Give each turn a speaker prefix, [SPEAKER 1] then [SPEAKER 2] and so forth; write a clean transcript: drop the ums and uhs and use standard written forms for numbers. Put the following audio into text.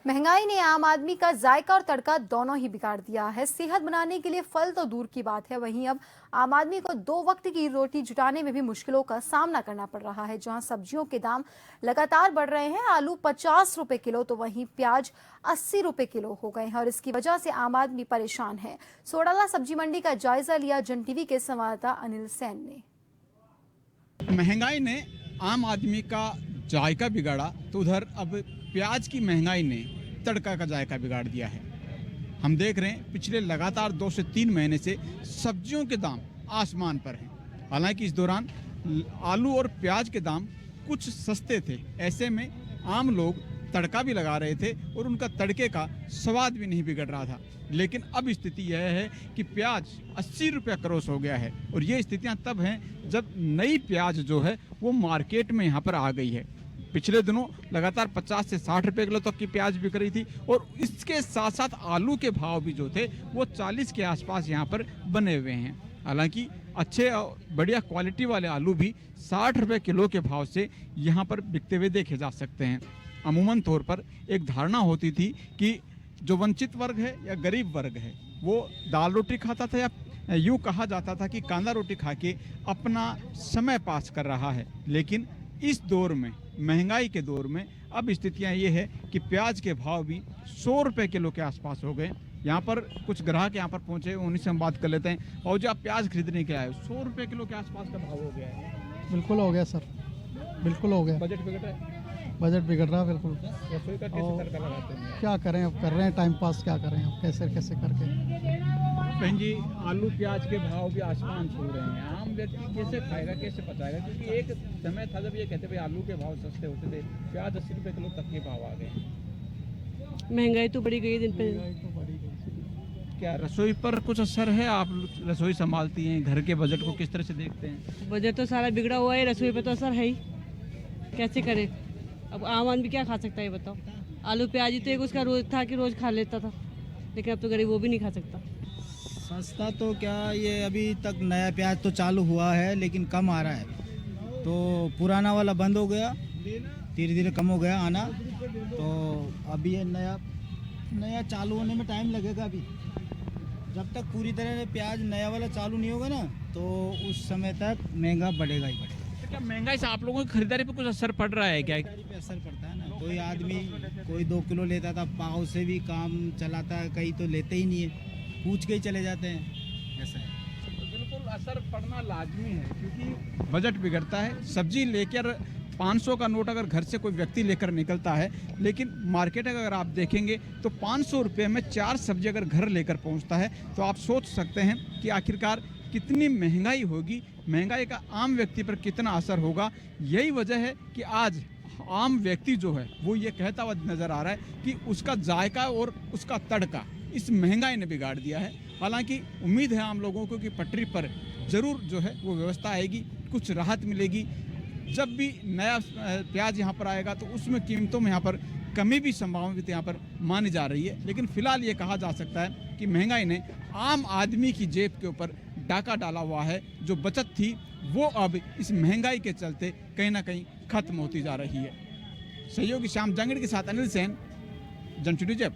[SPEAKER 1] महंगाई ने आम आदमी का जायका और तड़का दोनों ही बिगाड़ दिया है। सेहत बनाने के लिए फल तो दूर की बात है, वहीं अब आम आदमी को 2 वक्त की रोटी जुटाने में भी मुश्किलों का सामना करना पड़ रहा है। जहां सब्जियों के दाम लगातार बढ़ रहे हैं, आलू 50 रुपए किलो तो वहीं प्याज 80 रुपए किलो हो गए हैं और इसकी वजह से आम आदमी परेशान है। सोडाला सब्जी मंडी का जायजा लिया जन टीवी के संवाददाता अनिल सैन ने।
[SPEAKER 2] महंगाई ने आम आदमी का जायका बिगाड़ा तो उधर अब प्याज की महंगाई ने तड़का का जायका बिगाड़ दिया है। हम देख रहे हैं पिछले लगातार 2 से 3 महीने से सब्जियों के दाम आसमान पर हैं। हालांकि इस दौरान आलू और प्याज के दाम कुछ सस्ते थे, ऐसे में आम लोग तड़का भी लगा रहे थे और उनका तड़के का स्वाद भी नहीं बिगड़ रहा था। लेकिन अब स्थिति यह है कि प्याज 80 रुपये क्रॉस हो गया है और ये स्थितियां तब हैं जब नई प्याज जो है वो मार्केट में यहाँ पर आ गई है। पिछले दिनों लगातार 50 से 60 रुपए किलो तक की प्याज बिक रही थी और इसके साथ साथ आलू के भाव भी जो थे वो 40 के आसपास यहाँ पर बने हुए हैं। हालांकि अच्छे और बढ़िया क्वालिटी वाले आलू भी 60 रुपए किलो के भाव से यहाँ पर बिकते हुए देखे जा सकते हैं। अमूमन तौर पर एक धारणा होती थी कि जो वंचित वर्ग है या गरीब वर्ग है वो दाल रोटी खाता था या यूँ कहा जाता था कि कांदा रोटी खा के अपना समय पास कर रहा है। लेकिन इस दौर में, महंगाई के दौर में, अब स्थितियां ये है कि प्याज के भाव भी 100 रुपए किलो के आसपास हो गए। यहाँ पर कुछ ग्राहक यहाँ पर पहुंचे, उन्हीं से हम बात कर लेते हैं। और जो आप प्याज खरीदने के आए 100 रुपए किलो के आसपास का भाव हो गया है।
[SPEAKER 3] बिल्कुल हो गया सर, बिल्कुल हो गया।
[SPEAKER 2] बजट बिगड़ रहा है,
[SPEAKER 3] बजट बिगड़ रहा है बिल्कुल।
[SPEAKER 2] रसोई का कैसे तड़का लगाते हैं?
[SPEAKER 3] क्या करें, अब कर रहे हैं टाइम पास, क्या करें अब कैसे कैसे करके।
[SPEAKER 2] बहन जी, आलू प्याज के भाव भी आसमान छू रहे हैं। आम व्यक्ति कैसे खाएगा, कैसे पचाएगा? क्योंकि एक समय था जब ये कहते भाई आलू के भाव सस्ते होते थे, प्याज 80 रुपए किलो तक के भाव आ गए।
[SPEAKER 4] महंगाई तो बढ़ी गई दिन पे।
[SPEAKER 2] क्या रसोई पर कुछ असर है? आप रसोई संभालती हैं, घर के बजट को किस तरह से देखते हैं?
[SPEAKER 4] बजट तो सारा बिगड़ा हुआ है, रसोई पे तो असर है ही। कैसे करे? अब आम आदमी क्या खा सकता है बताओ? आलू प्याज ही तो एक उसका रोज था कि रोज खा लेता था, लेकिन अब तो गरीब वो भी नहीं खा सकता।
[SPEAKER 5] सस्ता तो क्या, ये अभी तक नया प्याज तो चालू हुआ है लेकिन कम आ रहा है, तो पुराना वाला बंद हो गया, धीरे धीरे कम हो गया आना। तो अभी ये नया चालू होने में टाइम लगेगा। अभी जब तक पूरी तरह से प्याज नया वाला चालू नहीं होगा ना, तो उस समय तक महंगा बढ़ेगा ही बढ़ेगा।
[SPEAKER 2] तो क्या महंगाई से आप लोगों की खरीदारी पर कुछ असर पड़ रहा है क्या?
[SPEAKER 5] खरीदारी पे असर पड़ता है ना। कोई आदमी कोई 2 किलो लेता था, पाव से भी काम चलाता है, कई तो लेते ही नहीं है, पूछ के ही चले जाते हैं। ऐसा है,
[SPEAKER 2] तो बिल्कुल असर पड़ना लाजमी है क्योंकि बजट बिगड़ता है। सब्जी लेकर 500 का नोट अगर घर से कोई व्यक्ति लेकर निकलता है, लेकिन मार्केट अगर आप देखेंगे तो 500 रुपये में 4 सब्जी अगर घर लेकर पहुंचता है, तो आप सोच सकते हैं कि आखिरकार कितनी महंगाई होगी, महंगाई का आम व्यक्ति पर कितना असर होगा। यही वजह है कि आज आम व्यक्ति जो है वो ये कहता हुआ नजर आ रहा है कि उसका जायका और उसका तड़का इस महंगाई ने बिगाड़ दिया है। हालांकि उम्मीद है आम लोगों को कि पटरी पर जरूर जो है वो व्यवस्था आएगी, कुछ राहत मिलेगी। जब भी नया प्याज यहाँ पर आएगा तो उसमें कीमतों में यहाँ पर कमी भी संभावित यहाँ पर मानी जा रही है। लेकिन फिलहाल ये कहा जा सकता है कि महंगाई ने आम आदमी की जेब के ऊपर डाका डाला हुआ है। जो बचत थी वो अब इस महंगाई के चलते कहीं ना कहीं खत्म होती जा रही है। सहयोगी श्याम जांगड़ के साथ अनिल सैन, जन टीवी जयपुर।